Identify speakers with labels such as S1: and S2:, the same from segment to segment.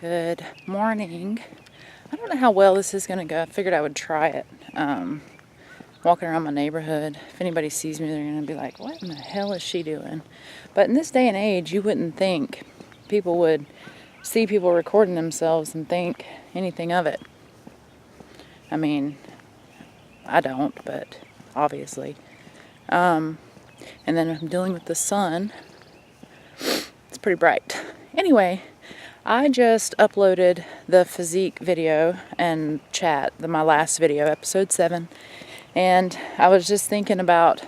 S1: Good morning. I don't know how well this is going to go. I figured I would try it. Walking around my neighborhood. If anybody sees me, they're going to be like, what in the hell is she doing? But in this day and age, you wouldn't think people would see people recording themselves and think anything of it. I mean, I don't, but obviously. And then I'm dealing with the sun. It's pretty bright. Anyway, I just uploaded the physique video and chat, my last video, episode 7. And I was just thinking about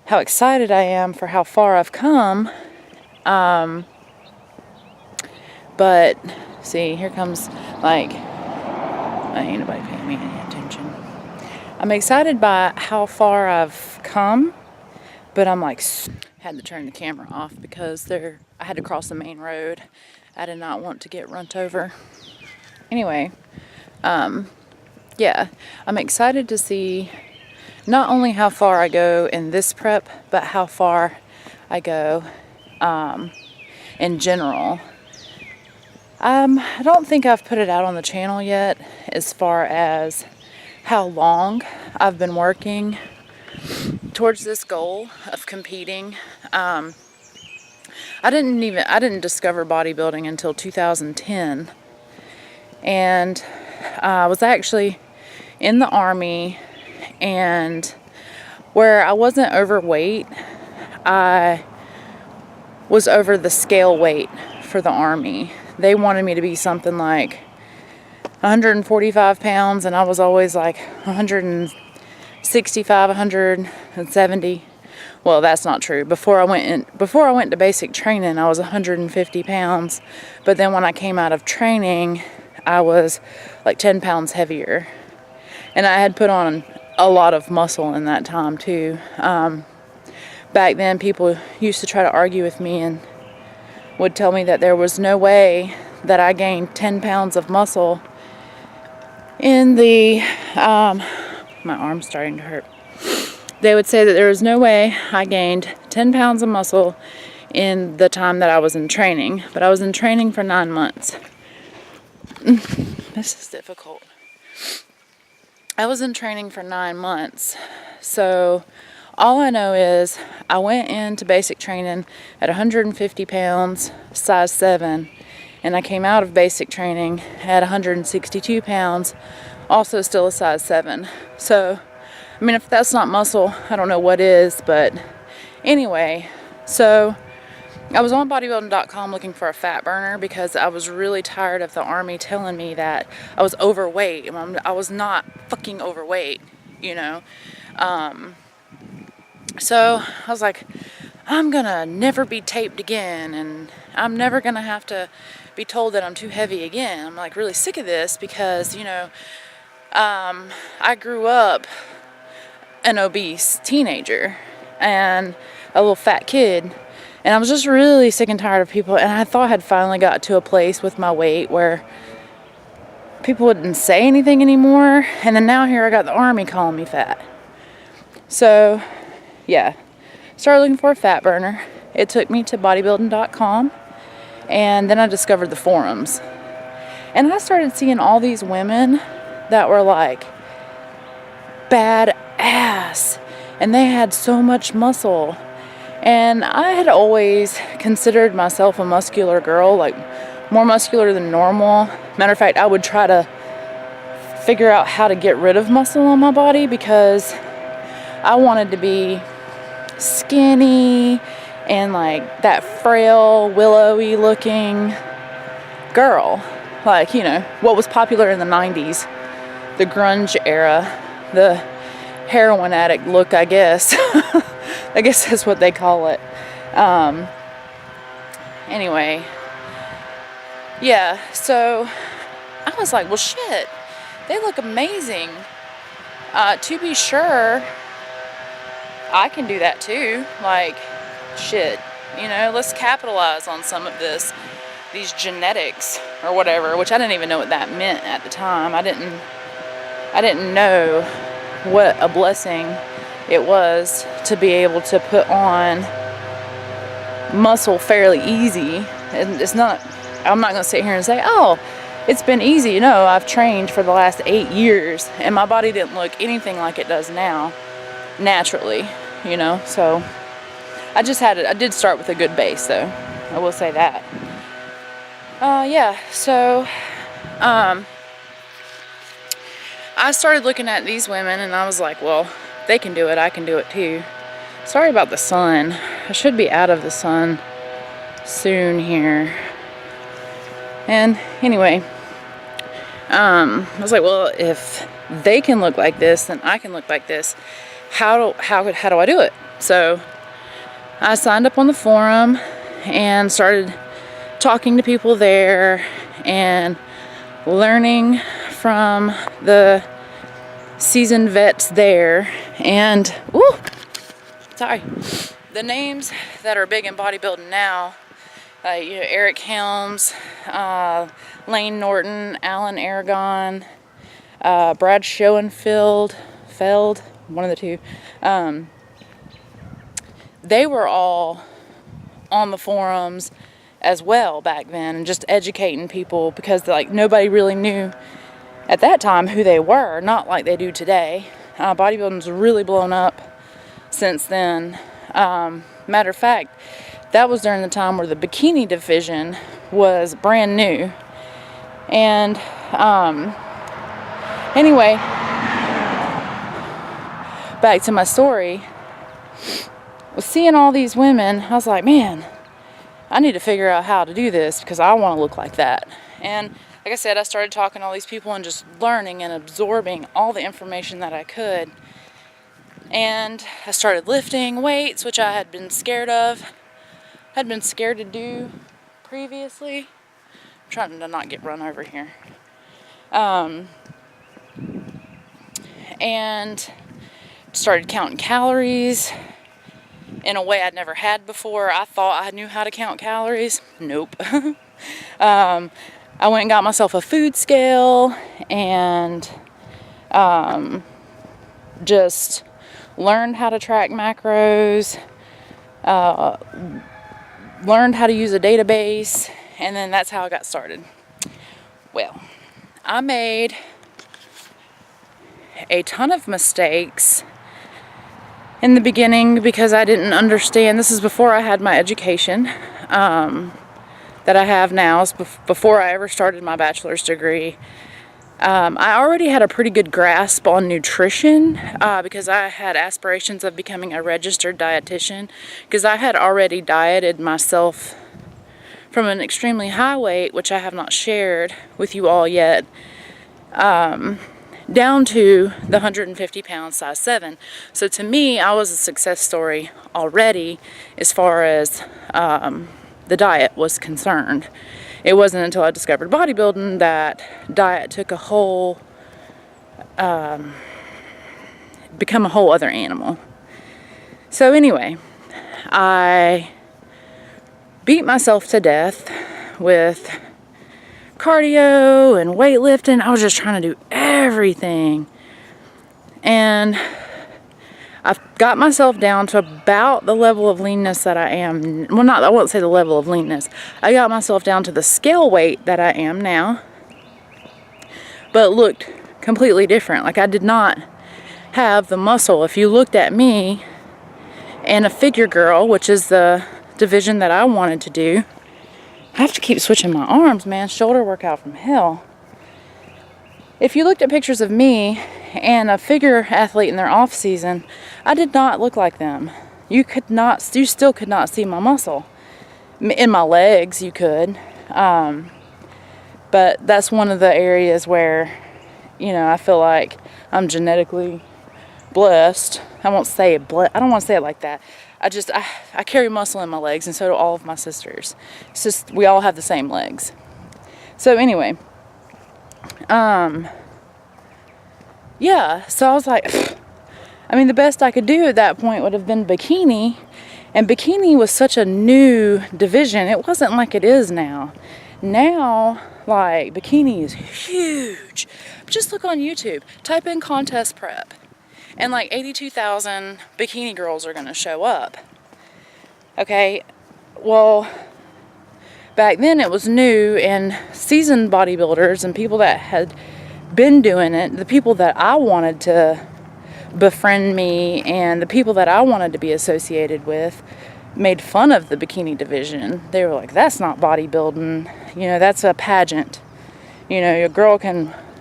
S1: how excited I am for how far I've come. But, see, here comes, like, ain't nobody paying me any attention. I'm excited by how far I've come, but I'm like, had to turn the camera off because I had to cross the main road. I did not want to get run over. Anyway, yeah, I'm excited to see not only how far I go in this prep, but how far I go in general. I don't think I've put it out on the channel yet as far as how long I've been working towards this goal of competing. I didn't discover bodybuilding until 2010, and I was actually in the Army, and where I wasn't overweight, I was over the scale weight for the Army. They wanted me to be something like 145 pounds, and I was always like 165, 170. Well, that's not true. Before I went to basic training, I was 150 pounds. But then when I came out of training, I was like 10 pounds heavier. And I had put on a lot of muscle in that time too. Back then, people used to try to argue with me and would tell me that there was no way that I gained 10 pounds of muscle in the, my arm's starting to hurt. They would say that there was no way I gained 10 pounds of muscle in the time that I was in training. But I was in training for 9 months. This is difficult. I was in training for 9 months. So all I know is I went into basic training at 150 pounds, size 7. And I came out of basic training at 162 pounds, also still a size 7. So, I mean, if that's not muscle, I don't know what is. But anyway, so I was on bodybuilding.com looking for a fat burner because I was really tired of the Army telling me that I was overweight. I was not fucking overweight, you know. So I was like, I'm gonna never be taped again, and I'm never gonna have to be told that I'm too heavy again. I'm like really sick of this because, you know, I grew up an obese teenager and a little fat kid, and I was just really sick and tired of people, and I thought I had finally got to a place with my weight where people wouldn't say anything anymore, and then now here I got the Army calling me fat. So yeah, started looking for a fat burner. It took me to bodybuilding.com, and then I discovered the forums, and I started seeing all these women that were like badass, and they had so much muscle. And I had always considered myself a muscular girl, like more muscular than normal. Matter of fact, I would try to figure out how to get rid of muscle on my body because I wanted to be skinny and like that frail, willowy looking girl. Like, you know, what was popular in the 90s, the grunge era, the heroin addict look, I guess. I guess that's what they call it. Anyway, yeah, so I was like, well, shit, they look amazing. To be sure, I can do that too. Like, shit, you know, let's capitalize on some of these genetics or whatever, which I didn't even know what that meant at the time. I didn't know what a blessing it was to be able to put on muscle fairly easy. And it's not, I'm not going to sit here and say, oh, it's been easy. You know, I've trained for the last 8 years and my body didn't look anything like it does now, naturally, you know. So I did start with a good base, though. I will say that. Yeah, so I started looking at these women and I was like, well, they can do it, I can do it too. Sorry about the sun. I should be out of the sun soon here. And anyway, I was like, well, if they can look like this, then I can look like this. How do I do it? So I signed up on the forum and started talking to people there and learning from the seasoned vets there. And the names that are big in bodybuilding now, you know, Eric Helms, Lane Norton, Alan Aragon, Brad Schoenfeld, one of the two. They were all on the forums as well back then, and just educating people, because like nobody really knew at that time who they were, not like they do today. Bodybuilding's really blown up since then. Matter of fact, that was during the time where the bikini division was brand new. And anyway, back to my story. Was seeing all these women, I was like, man, I need to figure out how to do this because I want to look like that. And like I said, I started talking to all these people and just learning and absorbing all the information that I could. And I started lifting weights, which I had been scared of. Had been scared to do previously. I'm trying to not get run over here. And started counting calories in a way I'd never had before. I thought I knew how to count calories. Nope. I went and got myself a food scale and just learned how to track macros, learned how to use a database, and then that's how I got started. Well, I made a ton of mistakes in the beginning because I didn't understand. This is before I had my education that I have now. It's before I ever started my bachelor's degree. I already had a pretty good grasp on nutrition because I had aspirations of becoming a registered dietitian, because I had already dieted myself from an extremely high weight, which I have not shared with you all yet, down to the 150 pound size 7. So to me, I was a success story already as far as the diet was concerned. It wasn't until I discovered bodybuilding that diet took a whole, become a whole other animal. So anyway, I beat myself to death with cardio and weightlifting. I was just trying to do everything. And I've got myself down to about the level of leanness that I am. Well, I won't say the level of leanness. I got myself down to the scale weight that I am now. But it looked completely different. Like, I did not have the muscle. If you looked at me and a figure girl, which is the division that I wanted to do, I have to keep switching my arms, man. Shoulder workout from hell. If you looked at pictures of me and a figure athlete in their off season, I did not look like them. You still could not see my muscle. In my legs, you could. But that's one of the areas where, you know, I feel like I'm genetically blessed. I don't want to say it like that. I carry muscle in my legs, and so do all of my sisters. It's just, we all have the same legs. So anyway, yeah, so I was like, I mean, the best I could do at that point would have been bikini, and bikini was such a new division. It wasn't like it is now. Now, like, bikini is huge. Just look on YouTube, type in contest prep, and like 82,000 bikini girls are going to show up. Okay, well, back then it was new, and seasoned bodybuilders and people that had been doing it, the people that I wanted to befriend me and the people that I wanted to be associated with, made fun of the bikini division. They were like, that's not bodybuilding, you know, that's a pageant. You know, your girl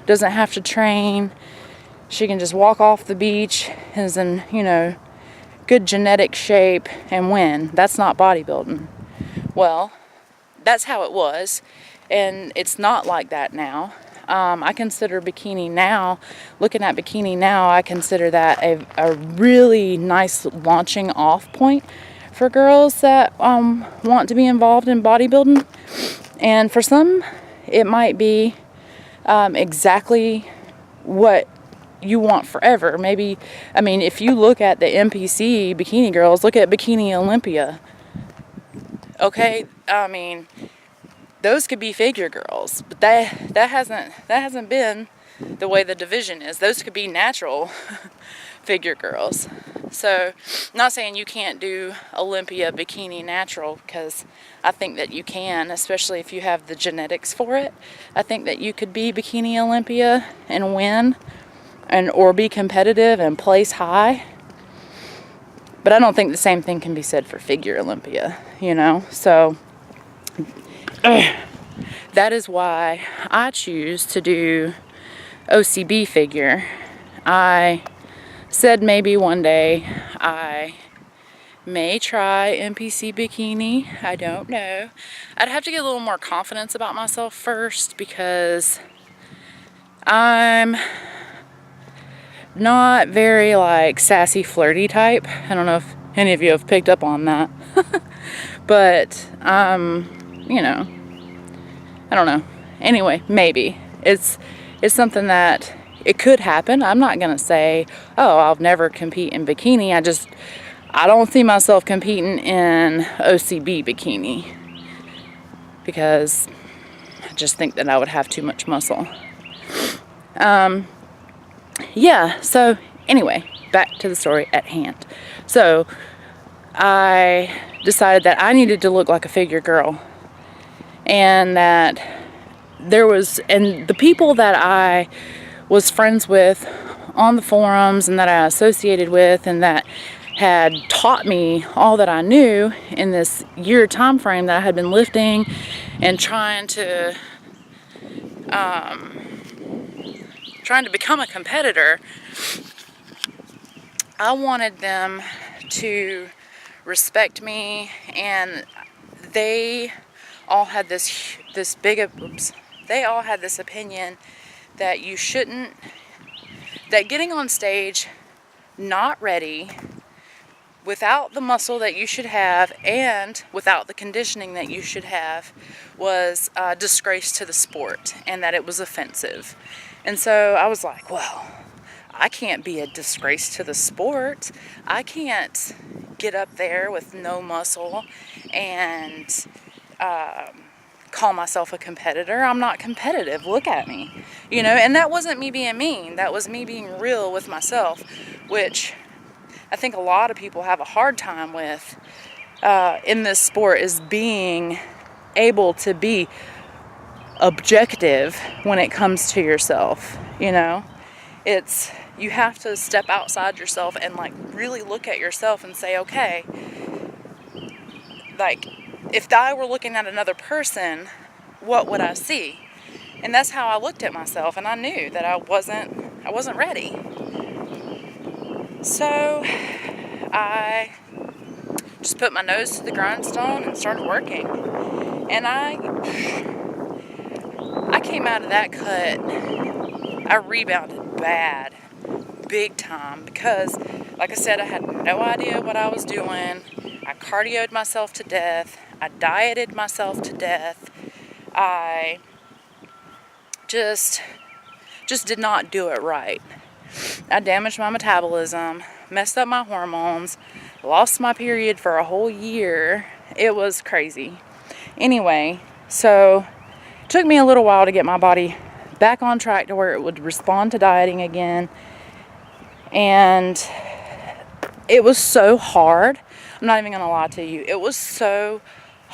S1: doesn't have to train. She can just walk off the beach, is in, you know, good genetic shape and win. That's not bodybuilding. Well, that's how it was, and it's not like that now. I consider bikini now, looking at bikini now, I consider that a really nice launching off point for girls that want to be involved in bodybuilding. And for some, it might be exactly what you want forever. Maybe, I mean, if you look at the NPC bikini girls, look at Bikini Olympia. Okay, I mean, those could be figure girls, but that hasn't been the way the division is. Those could be natural figure girls. So, not saying you can't do Olympia bikini natural, because I think that you can, especially if you have the genetics for it. I think that you could be Bikini Olympia and win, or be competitive and place high. But I don't think the same thing can be said for figure Olympia, you know? So, that is why I choose to do OCB figure. I said maybe one day I may try NPC bikini. I don't know. I'd have to get a little more confidence about myself first, because I'm not very like sassy flirty type. I don't know if any of you have picked up on that. But you know, I don't know. Anyway, maybe it's something that it could happen. I'm not gonna say, oh, I'll never compete in bikini. I don't see myself competing in OCB bikini, because I just think that I would have too much muscle. Yeah, so anyway, back to the story at hand. So I decided that I needed to look like a figure girl, and that and the people that I was friends with on the forums and that I associated with and that had taught me all that I knew in this year time frame that I had been lifting and trying to become a competitor, I wanted them to respect me, and they all had this opinion that you shouldn't, that getting on stage not ready, without the muscle that you should have and without the conditioning that you should have, was a disgrace to the sport, and that it was offensive. And so I was like, well, I can't be a disgrace to the sport. I can't get up there with no muscle and call myself a competitor. I'm not competitive. Look at me. You know, and that wasn't me being mean. That was me being real with myself, which I think a lot of people have a hard time with in this sport, is being able to be objective when it comes to yourself. You know, you have to step outside yourself and like really look at yourself and say, okay, like if I were looking at another person, what would I see? And that's how I looked at myself, and I knew that I wasn't ready. So I just put my nose to the grindstone and started working. And I came out of that cut, I rebounded bad, big time, because like I said, I had no idea what I was doing. I cardioed myself to death. I dieted myself to death. I just did not do it right. I damaged my metabolism, messed up my hormones, lost my period for a whole year. It was crazy. Anyway, so it took me a little while to get my body back on track to where it would respond to dieting again. And it was so hard. I'm not even going to lie to you. It was so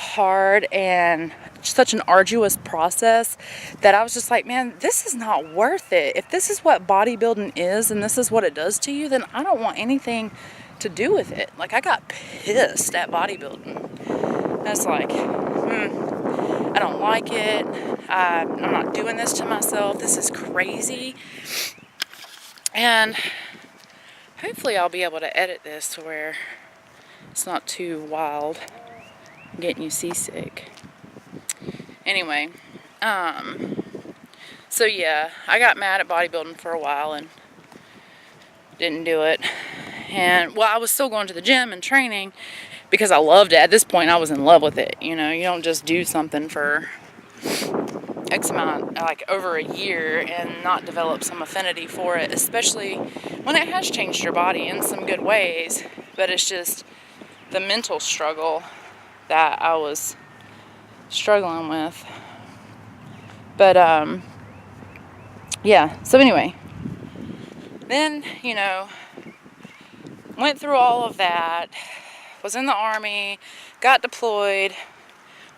S1: hard and such an arduous process that I was just like, man, this is not worth it. If this is what bodybuilding is and this is what it does to you, then I don't want anything to do with it. Like, I got pissed at bodybuilding. I was like, I don't like it. I'm not doing this to myself. This is crazy. And hopefully I'll be able to edit this to where it's not too wild, getting you seasick. Anyway, so yeah, I got mad at bodybuilding for a while and didn't do it. And, well, I was still going to the gym and training because I loved it. At this point, I was in love with it. You know, you don't just do something for X amount, like over a year, and not develop some affinity for it, especially when it has changed your body in some good ways. But it's just the mental struggle that I was struggling with. But, yeah, so anyway, then, you know, went through all of that, was in the Army, got deployed,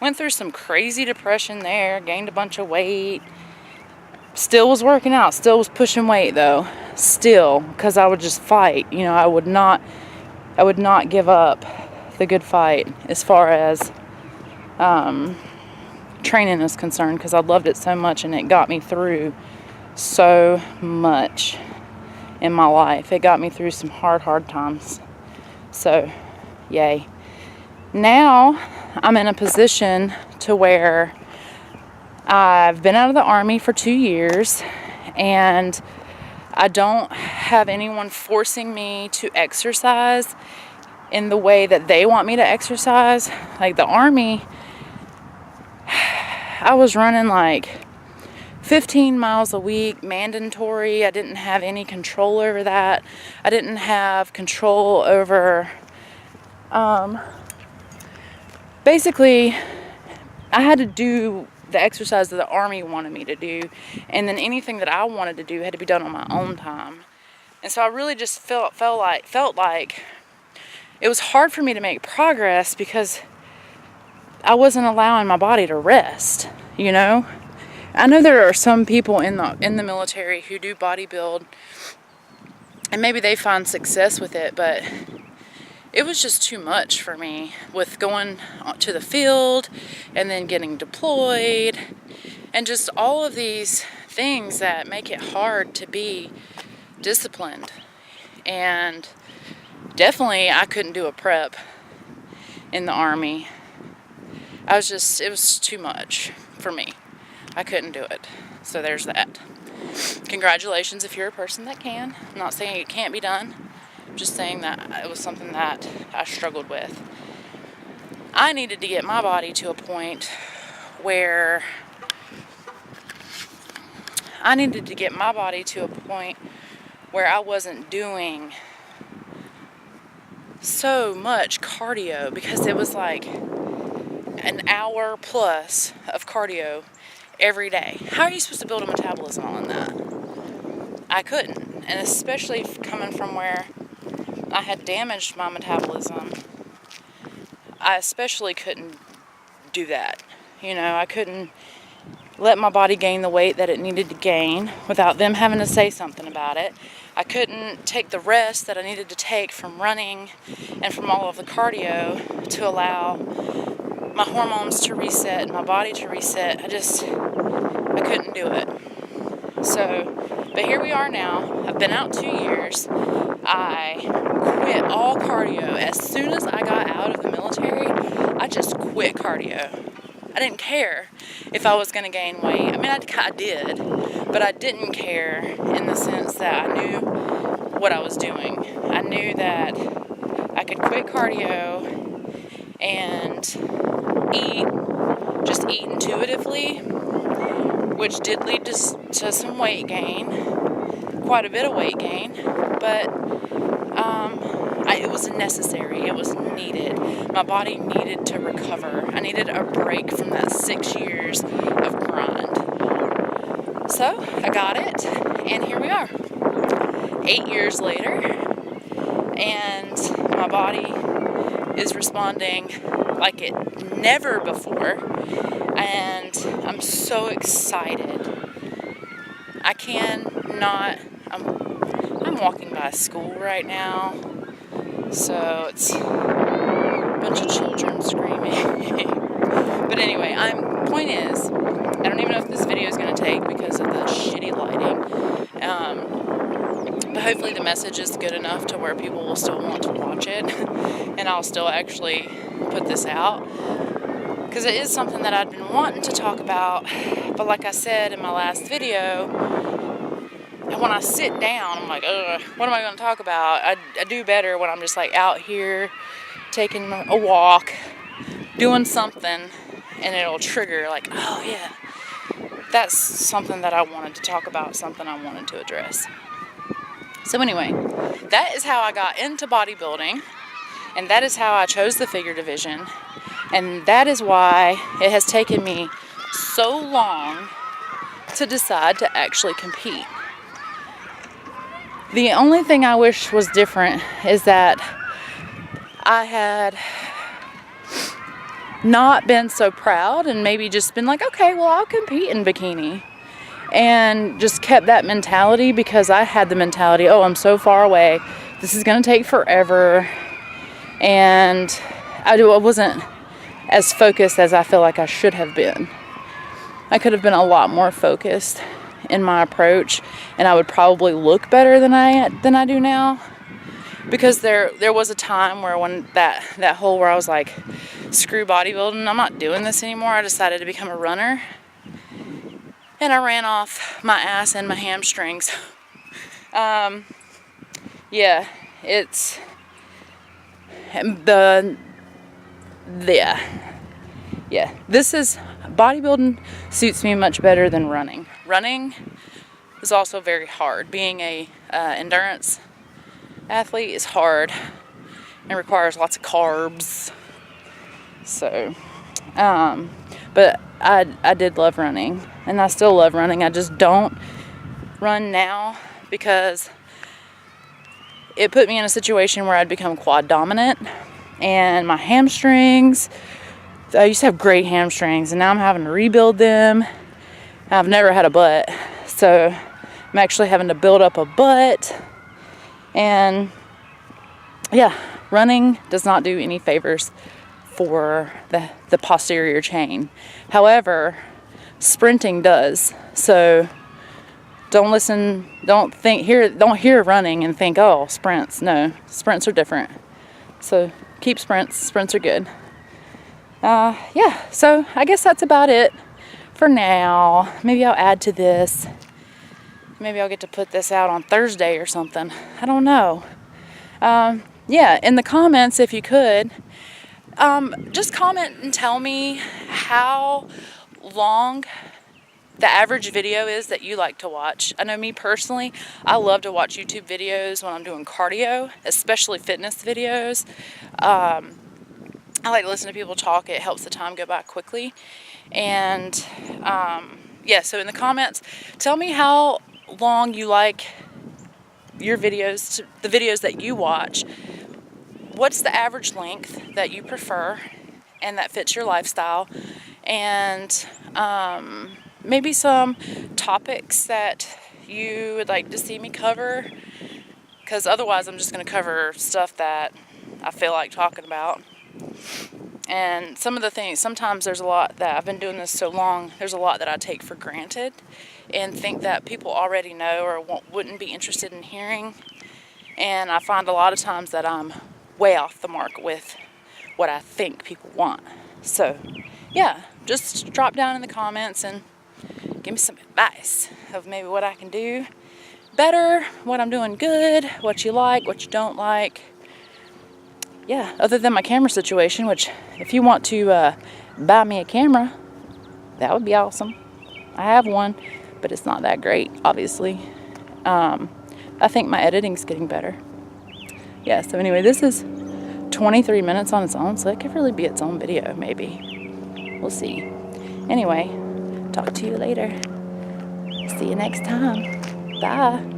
S1: went through some crazy depression there, gained a bunch of weight, still was working out, still was pushing weight though, still, because I would just fight, you know, I would not give up the good fight as far as training is concerned, because I loved it so much and it got me through so much in my life. It got me through some hard times. So, yay. Now, I'm in a position to where I've been out of the Army for 2 years, and I don't have anyone forcing me to exercise in the way that they want me to exercise. Like the Army, I was running like 15 miles a week, mandatory. I didn't have any control over that. I didn't have control over, basically, I had to do the exercise that the Army wanted me to do, and then anything that I wanted to do had to be done on my own time. And so I really just felt like it was hard for me to make progress because I wasn't allowing my body to rest, you know? I know there are some people in the military who do bodybuild, and maybe they find success with it, but it was just too much for me with going to the field and then getting deployed and just all of these things that make it hard to be disciplined. And definitely I couldn't do a prep in the Army. It was too much for me. I couldn't do it. So there's that. Congratulations if you're a person that can. I'm not saying it can't be done. I'm just saying that it was something that I struggled with. I needed to get my body to a point where I wasn't doing so much cardio, because it was like an hour plus of cardio every day. How are you supposed to build a metabolism on that? I couldn't. And especially coming from where I had damaged my metabolism, I especially couldn't do that. You know, I couldn't let my body gain the weight that it needed to gain without them having to say something about it. I couldn't take the rest that I needed to take from running and from all of the cardio to allow my hormones to reset and my body to reset. I couldn't do it. So, but here we are now. I've been out 2 years. I quit all cardio. As soon as I got out of the military, I just quit cardio. I didn't care if I was going to gain weight. I mean, I did, but I didn't care in the sense that I knew what I was doing. I knew that I could quit cardio and eat intuitively, which did lead to some weight gain, quite a bit of weight gain, but it was necessary. It was needed. My body needed to recover. I needed a break from that 6 years of grind. So I got it, and here we are, 8 years later, and my body is responding like it never before, and I'm so excited. I cannot, I'm walking by a school right now, so it's a bunch of children screaming. But anyway, point is, I don't even know if this video is going to take because of the shitty lighting. But hopefully the message is good enough to where people will still want to watch it. And I'll still actually put this out. Because it is something that I've been wanting to talk about. But like I said in my last video, when I sit down, I'm like, ugh, what am I going to talk about? I do better when I'm just like out here taking a walk, doing something, and it'll trigger like, oh yeah, that's something that I wanted to talk about, something I wanted to address. So anyway, that is how I got into bodybuilding, and that is how I chose the figure division, and that is why it has taken me so long to decide to actually compete. The only thing I wish was different is that I had not been so proud and maybe just been like, okay, well, I'll compete in bikini, and just kept that mentality, because I had the mentality, oh, I'm so far away, this is going to take forever, and I wasn't as focused as I feel like I should have been. I could have been a lot more focused in my approach, and I would probably look better than I do now. Because there was a time where when that whole where I was like, screw bodybuilding, I'm not doing this anymore. I decided to become a runner, and I ran off my ass and my hamstrings. Yeah, it's this is bodybuilding suits me much better than running. Running is also very hard. Being a endurance athlete is hard and requires lots of carbs. So, but I did love running, and I still love running. I just don't run now because it put me in a situation where I'd become quad dominant, and my hamstrings, I used to have great hamstrings, and now I'm having to rebuild them. I've never had a butt, so I'm actually having to build up a butt. And yeah, running does not do any favors for the posterior chain. However, sprinting does. So don't hear running and think, oh, sprints. No, sprints are different. So keep sprints. Sprints are good. Yeah, so I guess that's about it for now. Maybe I'll add to this. Maybe I'll get to put this out on Thursday or something. I don't know. Yeah, in the comments, if you could, just comment and tell me how long the average video is that you like to watch. I know me personally, I love to watch YouTube videos when I'm doing cardio, especially fitness videos. I like to listen to people talk. It helps the time go by quickly. And yeah, so in the comments, tell me how long you like your videos, the videos that you watch. What's the average length that you prefer and that fits your lifestyle? And maybe some topics that you would like to see me cover, because otherwise I'm just going to cover stuff that I feel like talking about. And some of the things, sometimes there's a lot that I've been doing this so long, there's a lot that I take for granted and think that people already know or wouldn't be interested in hearing. And I find a lot of times that I'm way off the mark with what I think people want. So yeah, just drop down in the comments and give me some advice of maybe what I can do better, what I'm doing good, what you like, what you don't like. Yeah, other than my camera situation, which if you want to buy me a camera, that would be awesome. I have one, but it's not that great, obviously. I think my editing's getting better. Yeah, so anyway, this is 23 minutes on its own, so it could really be its own video, maybe. We'll see. Anyway, talk to you later. See you next time. Bye.